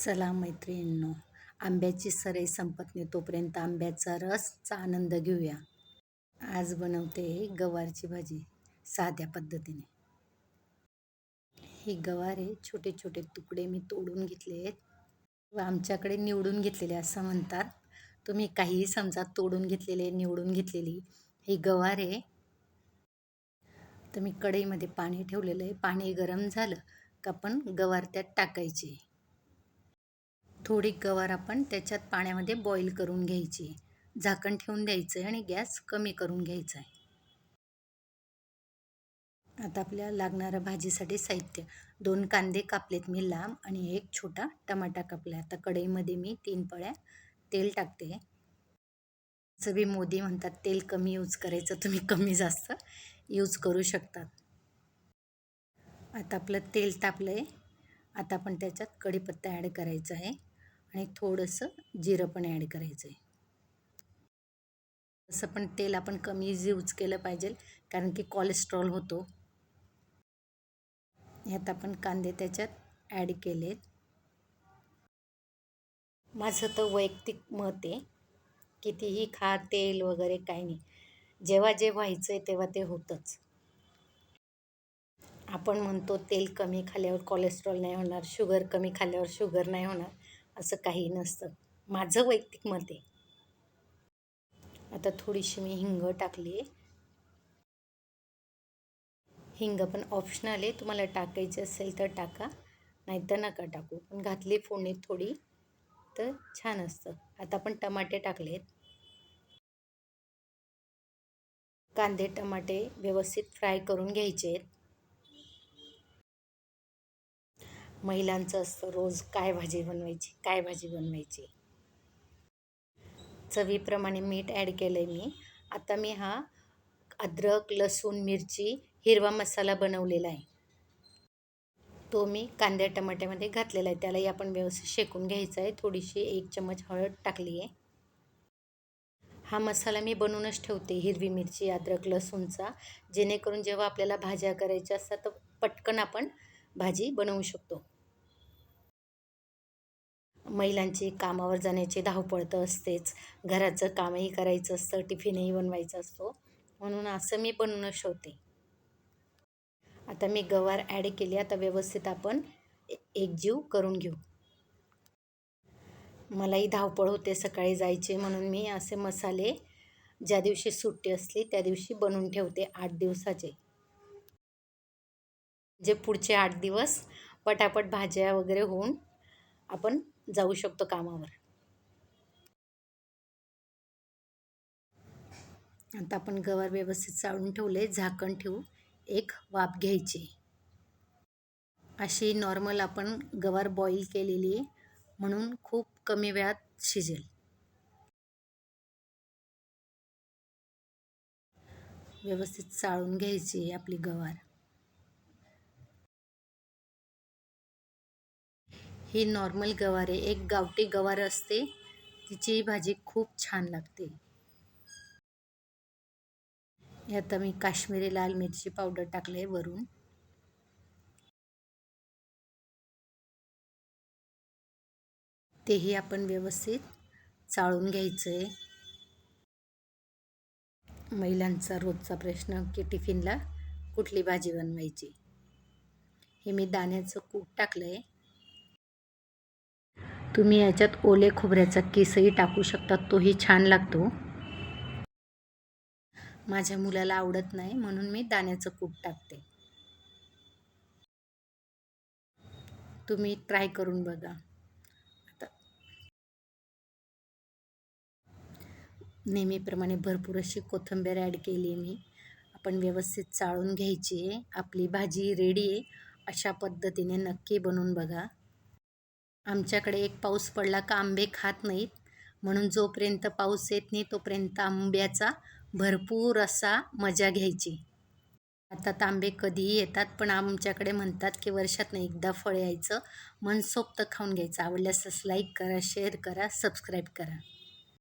चला मैत्रिणींनो, आंब्याची सराई संपत नाही तोपर्यंत आंब्याचा रसचा आनंद घेऊया. आज बनवते गवारची भाजी साध्या पद्धतीने. ही गवार आहे, छोटे छोटे तुकडे मी तोडून घेतले आहेत व आमच्याकडे निवडून घेतलेले असं म्हणतात. तुम्ही काहीही समजा, तोडून घेतलेले, निवडून घेतलेली ही गवार आहे. तर मी कढईमध्ये पाणी ठेवलेलं आहे. पाणी गरम झालं का आपण गवार त्यात टाकायची. थोडी गवार आपण त्याच्यात पाण्यामध्ये बॉईल करून घ्यायची. झाकण ठेवून द्यायचं आहे आणि गॅस कमी करून घ्यायचा आहे. आता आपल्याला लागणारं भाजीसाठी साहित्य: 2 कांदे कापलेत मी लांब आणि 1 छोटा टमाटा कापला. आता कढईमध्ये मी 3 पळ्या तेल टाकते. सगळी मोदी म्हणतात तेल कमी यूज करायचं, तुम्ही कमी जास्त यूज करू शकतात. आता आपलं तेल तापलं आहे. आता आपण त्याच्यात कढीपत्ता ॲड करायचा आहे आणि थोडंसं जिरं पण ॲड करायचं आहे. तसं पण तेल आपण कमी यूज केलं पाहिजे, कारण की कोलेस्ट्रॉल होतो. यात आपण कांदे त्याच्यात ॲड केलेत. माझं तर वैयक्तिक मत आहे, कितीही खा तेल वगैरे काही नाही, जेव्हा जे व्हायचं आहे तेव्हा ते होतंच. आपण म्हणतो तेल कमी खाल्ल्यावर कोलेस्ट्रॉल नाही होणार, शुगर कमी खाल्ल्यावर शुगर नाही होणार, असं काही नसतं. माझं वैयक्तिक मत आहे. आता थोडीशी मी हिंग टाकली आहे. हिंग पण ऑप्शनल आहे, तुम्हाला टाकायची असेल तर टाका, नाहीतर नका टाकू. पण घातली फोडणीत थोडी तर छान असतं. आता आपण टमाटे टाकलेत. कांदे टमाटे व्यवस्थित फ्राय करून घ्यायचे आहेत. महिलांचं असतं रोज काय भाजी बनवायची, काय भाजी बनवायची. चवीप्रमाणे मीठ ॲड केलं आहे मी. आता मी हा अद्रक, लसूण, मिरची, हिरवा मसाला बनवलेला आहे, तो मी कांद्या टमाट्यामध्ये घातलेला आहे. त्यालाही आपण व्यवस्थित शेकून घ्यायचा आहे. थोडीशी 1 चमच हळद टाकली आहे. हा मसाला मी बनवूनच ठेवते, हिरवी मिरची, अद्रक, लसूणचा, जेणेकरून जेव्हा आपल्याला भाज्या करायच्या असतात तर पटकन आपण भाजी बनवू शकतो. महिलांची कामावर जाण्याची धावपळ तर असतेच, घराचं कामही करायचं असतं, टिफिनही बनवायचा असतो, म्हणून असं मी बनवूनच ठेवते. आता मी गवार ॲड केली. आता व्यवस्थित आपण एकजीव करून घेऊ. मलाही धावपळ होते, सकाळी जायचे, म्हणून मी असे मसाले ज्या दिवशी सुट्टी असली त्या दिवशी बनवून ठेवते 8 दिवसाचे. जे पुढचे 8 दिवस पटापट भाज्या वगैरे होऊन आपण जाऊ शकतो कामावर. आता आपण गवार व्यवस्थित चाळून ठेवले. झाकण ठेवू, 1 वाफ घ्यायची. अशी नॉर्मल आपण गवार बॉईल केलेली, म्हणून खूप कमी वेळात शिजेल. व्यवस्थित चाळून घ्यायची आपली गवार. ही नॉर्मल गवार आहे. एक गावठी गवार असते, तिची भाजी खूप छान लागते. यात मी काश्मीरी लाल मिरची पावडर टाकले वरून. तेही आपण व्यवस्थित चाळून घ्यायचं आहे. महिलांचा रोजचा प्रश्न की टिफिनला कुठली भाजी बनवायची. हे मी दाण्याचं कूट टाकलं आहे. तुम्ही याच्यात ओले खोबऱ्याचा किसही टाकू शकता, तोही छान लागतो. माझ्या मुलाला आवडत नाही, म्हणून मी दाण्याचं कूट टाकते. तुम्ही ट्राय करून बघा. आता नेहमीप्रमाणे भरपूर अशी कोथिंबीर ॲड केली मी. आपण व्यवस्थित चाळून घ्यायची आहे. आपली भाजी रेडी आहे. अशा पद्धतीने नक्की बनवून बघा. आमच्याकडे एक पाऊस पडला का आंबे खात नाहीत, म्हणून जोपर्यंत पाऊस येत नाही तोपर्यंत आंब्याचा भरपूर असा मजा घ्यायची. आता आंबे कधीही येतात, पण आमच्याकडे म्हणतात की वर्षातनं एकदा फळ यायचं, मनसोक्त खाऊन घ्यायचं. आवडल्यास लाईक करा, शेअर करा, सबस्क्राईब करा.